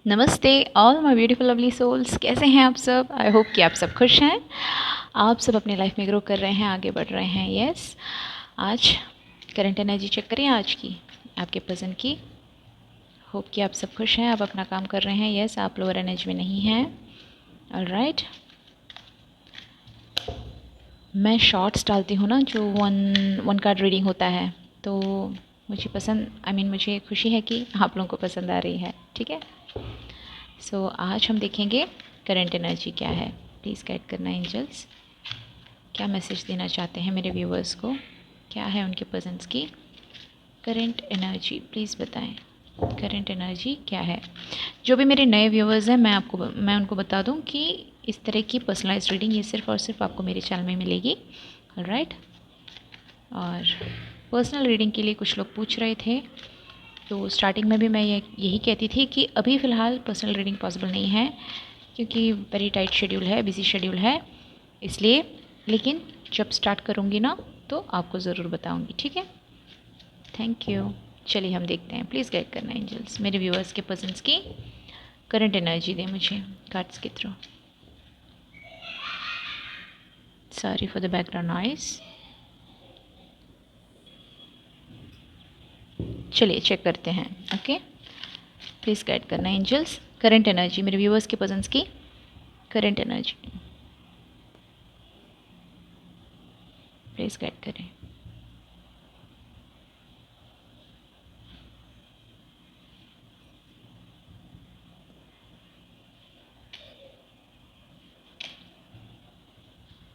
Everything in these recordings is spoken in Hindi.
नमस्ते all my beautiful lovely souls, कैसे हैं आप सब। आई होप कि आप सब खुश हैं, आप सब अपने लाइफ में ग्रो कर रहे हैं, आगे बढ़ रहे हैं। यस, आज करंट एनर्जी चेक करें आज की, आपके प्रेजेंट की। होप कि आप सब खुश हैं, आप अपना काम कर रहे हैं। यस, आप लोअर एनर्जी में नहीं हैं। ऑलराइट, मैं शॉर्ट्स डालती हूँ ना, जो वन कार्ड रीडिंग होता है, तो मुझे पसंद, मुझे खुशी है कि आप लोगों को पसंद आ रही है। ठीक है, सो आज हम देखेंगे करंट एनर्जी क्या है। प्लीज़ गाइड करना एंजल्स, क्या मैसेज देना चाहते हैं मेरे व्यूवर्स को, क्या है उनके प्रेजेंस की करंट एनर्जी, प्लीज़ बताएं। करंट एनर्जी क्या है। जो भी मेरे नए व्यूवर्स हैं, मैं उनको बता दूं कि इस तरह की पर्सनलाइज्ड रीडिंग ये सिर्फ़ और सिर्फ आपको मेरे चैनल में मिलेगी। ऑलराइट, और पर्सनल रीडिंग के लिए कुछ लोग पूछ रहे थे, तो स्टार्टिंग में भी मैं यही कहती थी कि अभी फ़िलहाल पर्सनल रीडिंग पॉसिबल नहीं है, क्योंकि वेरी टाइट शेड्यूल है, बिजी शेड्यूल है, इसलिए। लेकिन जब स्टार्ट करूँगी ना, तो आपको ज़रूर बताऊँगी। ठीक है, थैंक यू। चलिए हम देखते हैं, प्लीज़ गाइड करना एंजल्स, मेरे व्यूअर्स के पर्सन्स की करंट एनर्जी दें मुझे कार्ड्स के through. Sorry for the background noise. चलिए चेक करते हैं। ओके, प्लीज़ गाइड करना एंजल्स, करंट एनर्जी मेरे व्यूअर्स के पर्सन्स की करंट एनर्जी प्लीज़ गाइड करें।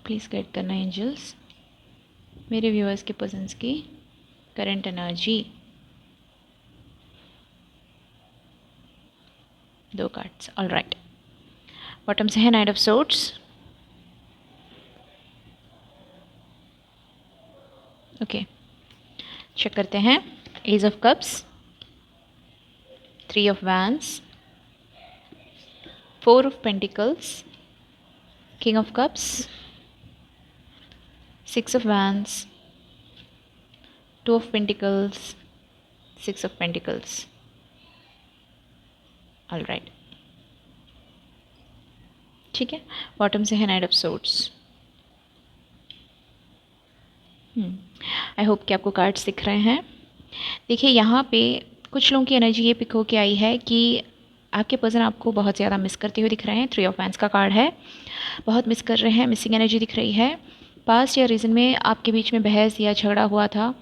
प्लीज़ गाइड करना एंजल्स, मेरे व्यूअर्स के पर्सन्स की करंट एनर्जी। दो कार्ड्स, ऑल राइट। बॉटम से है knight of swords. Okay, check करते हैं। Ace of cups, three of wands, four of pentacles, king of cups, six of wands, two of pentacles, six of pentacles. All right, ठीक है। बॉटम से है knight of swords. I hope कि आपको कार्ड्स दिख रहे हैं। देखिए, यहाँ पे कुछ लोगों की एनर्जी ये पिक होके आई है कि आपके पर्सन आपको बहुत ज़्यादा मिस करते हुए दिख रहे हैं। थ्री ऑफ वैंड्स का कार्ड है, बहुत मिस कर रहे हैं, मिसिंग एनर्जी दिख रही है। पास्ट या रीज़न में आपके बीच में बहस या झगड़ा हुआ था,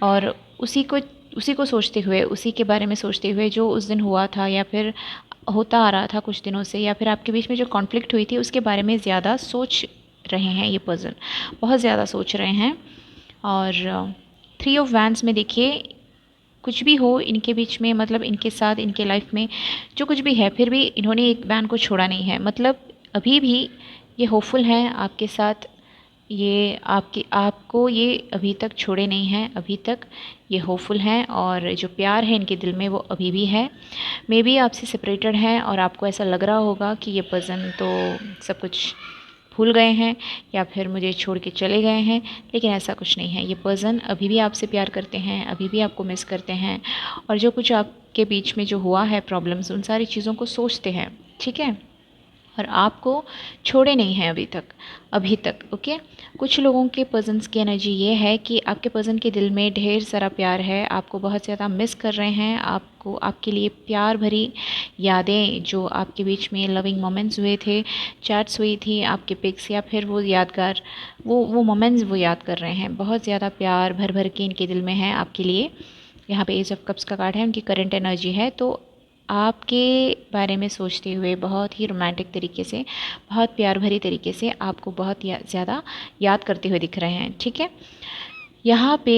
और उसी को सोचते हुए, उसी के बारे में सोचते हुए जो उस दिन हुआ था या फिर होता आ रहा था कुछ दिनों से, या फिर आपके बीच में जो कॉन्फ्लिक्ट हुई थी उसके बारे में ज़्यादा सोच रहे हैं। ये पर्सन बहुत ज़्यादा सोच रहे हैं। और थ्री ऑफ वैंड्स में देखिए, कुछ भी हो इनके बीच में, मतलब इनके साथ, इनके लाइफ में जो कुछ भी है, फिर भी इन्होंने एक वैन को छोड़ा नहीं है। मतलब अभी भी ये होपफुल हैं आपके साथ, ये आपको ये अभी तक छोड़े नहीं हैं, अभी तक ये होपफुल हैं, और जो प्यार है इनके दिल में वो अभी भी है। मे बी आपसे सेपरेटेड हैं और आपको ऐसा लग रहा होगा कि ये पर्सन तो सब कुछ भूल गए हैं या फिर मुझे छोड़ के चले गए हैं, लेकिन ऐसा कुछ नहीं है। ये पर्सन अभी भी आपसे प्यार करते हैं, अभी भी आपको मिस करते हैं, और जो कुछ आपके बीच में जो हुआ है प्रॉब्लम्स, उन सारी चीज़ों को सोचते हैं। ठीक है, और आपको छोड़े नहीं हैं अभी तक। ओके, कुछ लोगों के पर्सन्स की एनर्जी ये है कि आपके पर्सन के दिल में ढेर सारा प्यार है, आपको बहुत ज़्यादा मिस कर रहे हैं, आपको आपके लिए प्यार भरी यादें, जो आपके बीच में लविंग मोमेंट्स हुए थे, चैट्स हुई थी, आपके पिक्स, या फिर वो यादगार वो मोमेंट्स वो याद कर रहे हैं। बहुत ज़्यादा प्यार भर भर के इनके दिल में है आपके लिए। यहाँ पे एज ऑफ कप्स का कार्ड है, उनकी करंट एनर्जी है। तो आपके बारे में सोचते हुए बहुत ही रोमांटिक तरीके से, बहुत प्यार भरी तरीके से आपको बहुत ज़्यादा याद करते हुए दिख रहे हैं। ठीक है, यहाँ पे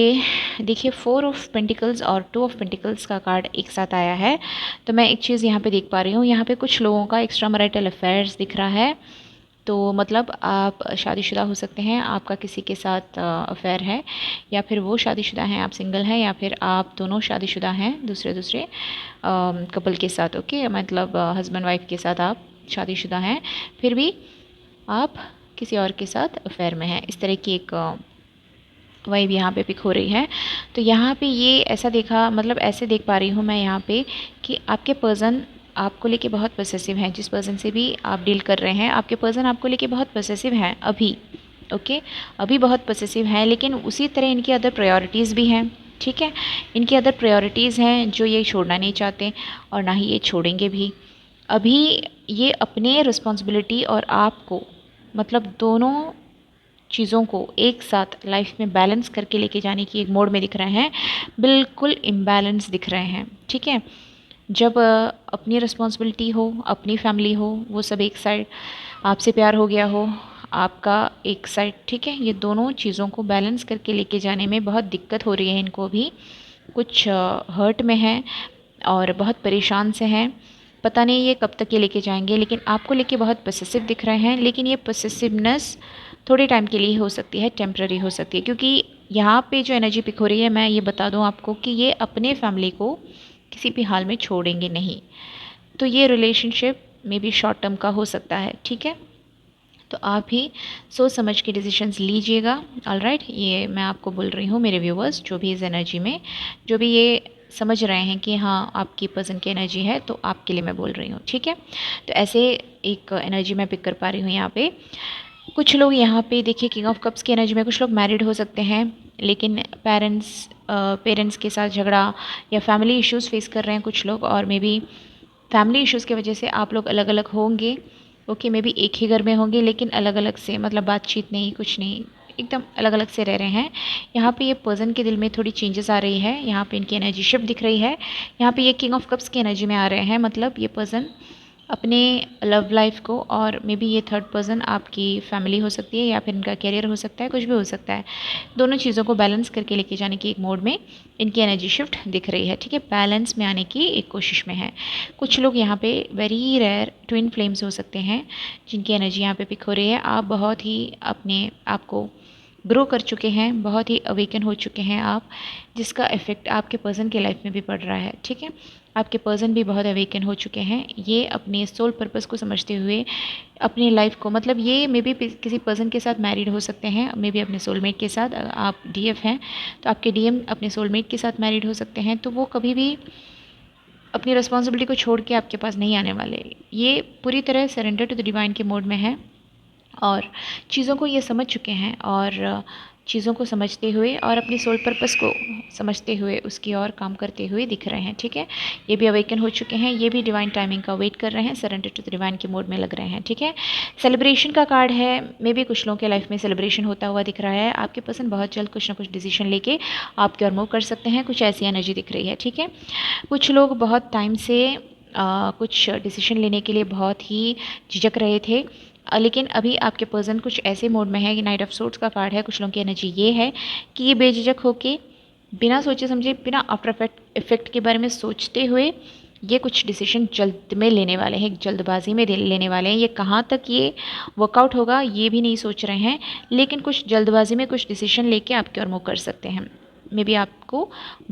देखिए, फोर ऑफ पेंटिकल्स और टू ऑफ पेंटिकल्स का कार्ड एक साथ आया है। तो मैं एक चीज़ यहाँ पे देख पा रही हूँ, यहाँ पे कुछ लोगों का एक्स्ट्रा मैरिटल अफेयर्स दिख रहा है। तो मतलब आप शादीशुदा हो सकते हैं, आपका किसी के साथ अफेयर है, या फिर वो शादीशुदा हैं, आप सिंगल हैं, या फिर आप दोनों शादीशुदा हैं दूसरे कपल के साथ। ओके, मतलब हस्बैंड वाइफ के साथ आप शादीशुदा हैं, फिर भी आप किसी और के साथ अफेयर में हैं। इस तरह की एक वाइब यहाँ पे पिक हो रही है। तो यहाँ पे ये ऐसा देखा, मतलब ऐसे देख पा रही हूँ मैं यहाँ पे कि आपके पर्सन आपको लेके बहुत पॉसेसिव हैं। जिस पर्सन से भी आप डील कर रहे हैं, आपके पर्सन आपको लेके बहुत पॉसेसिव हैं अभी। ओके, अभी बहुत पॉसेसिव हैं, लेकिन उसी तरह इनकी अदर प्रायोरिटीज़ भी हैं। ठीक है, इनकी अदर प्रायोरिटीज़ हैं जो ये छोड़ना नहीं चाहते और ना ही ये छोड़ेंगे भी। अभी ये अपने रिस्पॉन्सिबिलिटी और आपको, मतलब दोनों चीज़ों को एक साथ लाइफ में बैलेंस करके लेके जाने की एक मोड में दिख रहे हैं। बिल्कुल इम्बैलेंस दिख रहे हैं। ठीक है, जब अपनी रिस्पॉन्सिबिलिटी हो, अपनी फैमिली हो, वो सब एक साइड, आपसे प्यार हो गया हो, आपका एक साइड। ठीक है, ये दोनों चीज़ों को बैलेंस करके लेके जाने में बहुत दिक्कत हो रही है इनको भी। कुछ हर्ट में हैं और बहुत परेशान से हैं। पता नहीं ये कब तक ये लेके जाएंगे, लेकिन आपको लेके बहुत पॉसेसिव दिख रहे हैं। लेकिन ये पॉसेसिवनेस थोड़े टाइम के लिए हो सकती है, टेम्पररी हो सकती है, क्योंकि यहाँ पे जो एनर्जी पिक हो रही है, मैं ये बता दूँ आपको कि ये अपने फैमिली को किसी भी हाल में छोड़ेंगे नहीं। तो ये relationship may be short term का हो सकता है। ठीक है, तो आप ही सोच समझ के डिसीजंस लीजिएगा। ऑलराइट, ये मैं आपको बोल रही हूँ मेरे व्यूवर्स, जो भी इस एनर्जी में, जो भी ये समझ रहे हैं कि हाँ आपकी पर्सन की एनर्जी है, तो आपके लिए मैं बोल रही हूँ। ठीक है, तो ऐसे एक एनर्जी मैं पिक कर पा रही हूँ यहाँ पे। कुछ लोग यहाँ पे देखिए, किंग ऑफ कप्स की एनर्जी में कुछ लोग मैरिड हो सकते हैं, लेकिन पेरेंट्स के साथ झगड़ा या फैमिली इश्यूज़ फेस कर रहे हैं कुछ लोग, और मे बी फैमिली इश्यूज़ की वजह से आप लोग अलग अलग होंगे। ओके, मे बी एक ही घर में होंगे लेकिन अलग अलग से, मतलब बातचीत नहीं, कुछ नहीं, एकदम अलग अलग से रह रहे हैं। यहाँ पे ये पर्सन के दिल में थोड़ी चेंजेस आ रही है। यहाँ पे इनकी एनर्जी शिफ्ट दिख रही है। यहाँ पे ये किंग ऑफ कप्स की एनर्जी में आ रहे हैं, मतलब ये पर्सन अपने लव लाइफ को, और मे बी ये थर्ड पर्सन आपकी फैमिली हो सकती है या फिर इनका करियर हो सकता है, कुछ भी हो सकता है। दोनों चीज़ों को बैलेंस करके लेके जाने की एक मोड में इनकी एनर्जी शिफ्ट दिख रही है। ठीक है, बैलेंस में आने की एक कोशिश में है। कुछ लोग यहाँ पे वेरी रेयर ट्विन फ्लेम्स हो सकते हैं जिनकी एनर्जी यहाँ पे पिक हो रही है। आप बहुत ही अपने आप को ग्रो कर चुके हैं, बहुत ही अवेकन हो चुके हैं आप, जिसका इफ़ेक्ट आपके पर्सन की लाइफ में भी पड़ रहा है। ठीक है, आपके पर्सन भी बहुत अवेकन हो चुके हैं। ये अपने सोल पर्पस को समझते हुए अपनी लाइफ को, मतलब ये मे बी किसी पर्सन के साथ मैरिड हो सकते हैं, मे बी अपने सोलमेट के साथ। आप डीएफ हैं तो आपके डीएम अपने सोलमेट के साथ मैरिड हो सकते हैं। तो वो कभी भी अपनी रिस्पॉन्सिबिलिटी को छोड़ के आपके पास नहीं आने वाले। ये पूरी तरह सरेंडर टू द डिवाइन के मोड में है और चीज़ों को ये समझ चुके हैं, और चीज़ों को समझते हुए और अपनी सोल पर्पस को समझते हुए उसकी और काम करते हुए दिख रहे हैं। ठीक है, ये भी अवेकन हो चुके हैं, ये भी डिवाइन टाइमिंग का वेट कर रहे हैं, सरेंडर टू द डिवाइन के मोड में लग रहे हैं। ठीक है, सेलिब्रेशन का कार्ड है। मे बी कुछ लोगों के लाइफ में सेलिब्रेशन होता हुआ दिख रहा है। आपके पर्सन बहुत जल्द कुछ ना कुछ डिसीजन लेके आपकी ओर मूव कर सकते हैं, कुछ ऐसी एनर्जी दिख रही है। ठीक है, कुछ लोग बहुत टाइम से कुछ डिसीजन लेने के लिए बहुत ही झिझक रहे थे, लेकिन अभी आपके पर्सन कुछ ऐसे मोड में है कि नाइट ऑफ सोर्ड्स का कार्ड है। कुछ लोगों की एनर्जी ये है कि ये बेझिझक होके, बिना सोचे समझे, बिना आफ्टर इफेक्ट के बारे में सोचते हुए ये कुछ डिसीजन जल्द में लेने वाले हैं, जल्दबाजी में लेने वाले हैं। ये कहाँ तक ये वर्कआउट होगा ये भी नहीं सोच रहे हैं, लेकिन कुछ जल्दबाजी में कुछ डिसीजन लेके आपकी ओर मूव कर सकते हैं। मे बी आपको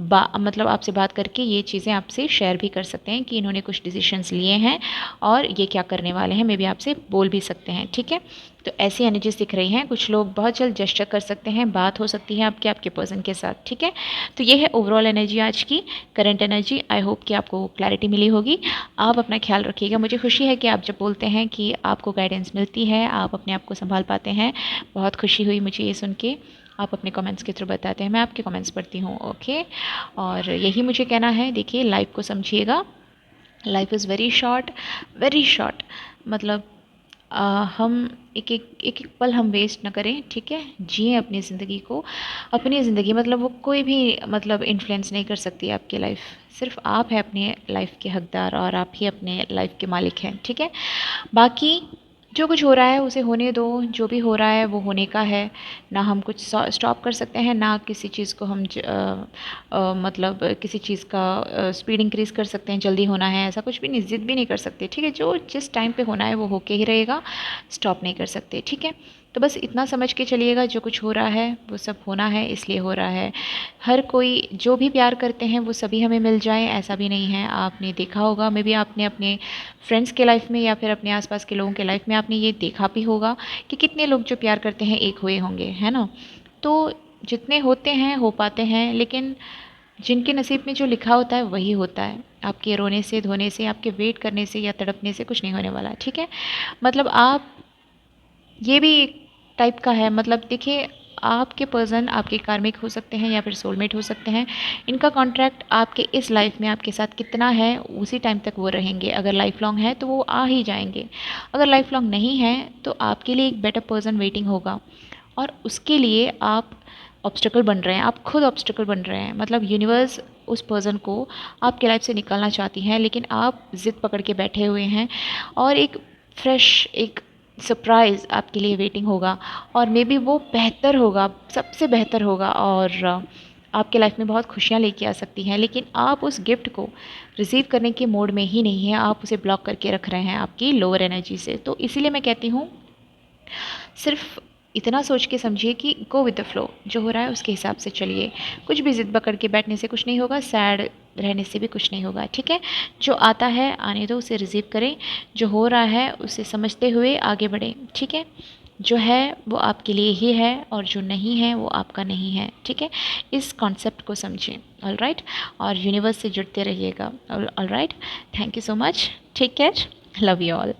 मतलब आपसे बात करके ये चीज़ें आपसे शेयर भी कर सकते हैं कि इन्होंने कुछ डिसीशंस लिए हैं और ये क्या करने वाले हैं। मे बी आपसे बोल भी सकते हैं। ठीक है, तो ऐसी एनर्जीज दिख रही हैं। कुछ लोग बहुत जल्द जेस्चर कर सकते हैं, बात हो सकती है आपके पर्सन के साथ। ठीक है, तो ये है ओवरऑल एनर्जी आज की, करंट एनर्जी। आई होप कि आपको क्लैरिटी मिली होगी। आप अपना ख्याल रखिएगा। मुझे खुशी है कि आप जब बोलते हैं कि आपको गाइडेंस मिलती है, आप अपने आप को संभाल पाते हैं। बहुत खुशी हुई मुझे ये सुन के। आप अपने कमेंट्स के थ्रू बताते हैं, मैं आपके कमेंट्स पढ़ती हूँ। ओके, और यही मुझे कहना है। देखिए, लाइफ को समझिएगा। Life is very short, very short. मतलब हम एक पल हम वेस्ट ना करें। ठीक है, जिए अपनी ज़िंदगी को। अपनी ज़िंदगी मतलब वो कोई भी मतलब इन्फ्लुएंस नहीं कर सकती आपकी लाइफ। सिर्फ आप हैं अपने लाइफ के हकदार और आप ही अपने लाइफ के मालिक हैं। ठीक है, बाकी जो कुछ हो रहा है उसे होने दो। जो भी हो रहा है वो होने का है। ना हम कुछ स्टॉप कर सकते हैं, ना किसी चीज़ को हम मतलब किसी चीज़ का स्पीड इंक्रीज़ कर सकते हैं। जल्दी होना है ऐसा कुछ भी नहीं, ज़िद भी नहीं कर सकते। ठीक है, जो जिस टाइम पे होना है वो होके ही रहेगा, स्टॉप नहीं कर सकते। ठीक है, तो बस इतना समझ के चलिएगा, जो कुछ हो रहा है वो सब होना है, इसलिए हो रहा है। हर कोई जो भी प्यार करते हैं वो सभी हमें मिल जाए ऐसा भी नहीं है। आपने देखा होगा, मे बी आपने अपने फ्रेंड्स के लाइफ में या फिर अपने आसपास के लोगों के लाइफ में आपने ये देखा भी होगा कि कितने लोग जो प्यार करते हैं एक हुए होंगे, है ना। तो जितने होते हैं हो पाते हैं, लेकिन जिनके नसीब में जो लिखा होता है वही होता है। आपके रोने से, धोने से, आपके वेट करने से या तड़पने से कुछ नहीं होने वाला, ठीक है। मतलब आप, ये भी एक टाइप का है, मतलब देखिए, आपके पर्सन आपके कार्मिक हो सकते हैं या फिर सोलमेट हो सकते हैं। इनका कॉन्ट्रैक्ट आपके इस लाइफ में आपके साथ कितना है उसी टाइम तक वो रहेंगे। अगर लाइफ लॉन्ग है तो वो आ ही जाएंगे, अगर लाइफ लॉन्ग नहीं है तो आपके लिए एक बेटर पर्सन वेटिंग होगा, और उसके लिए आप ऑब्स्टेकल बन रहे हैं, आप खुद ऑब्स्टेकल बन रहे हैं। मतलब यूनिवर्स उस पर्सन को आपके लाइफ से निकालना चाहती हैं, लेकिन आप ज़िद पकड़ के बैठे हुए हैं, और एक फ्रेश, एक सरप्राइज़ आपके लिए वेटिंग होगा, और मे बी वो बेहतर होगा, सबसे बेहतर होगा, और आपके लाइफ में बहुत खुशियाँ लेके आ सकती हैं। लेकिन आप उस गिफ्ट को रिसीव करने के मोड में ही नहीं हैं, आप उसे ब्लॉक करके रख रहे हैं आपकी लोअर एनर्जी से। तो इसीलिए मैं कहती हूँ, सिर्फ इतना सोच के समझिए कि गो विद द फ्लो, जो हो रहा है उसके हिसाब से चलिए। कुछ भी ज़िद पकड़ के बैठने से कुछ नहीं होगा, सैड रहने से भी कुछ नहीं होगा, ठीक है। जो आता है आने दो, उसे रिसीव करें, जो हो रहा है उसे समझते हुए आगे बढ़ें, ठीक है। जो है वो आपके लिए ही है, और जो नहीं है वो आपका नहीं है, ठीक है। इस कॉन्सेप्ट को समझें, ऑल राइट। और यूनिवर्स से जुड़ते रहिएगा, all right. Thank you so much, take care, love you all.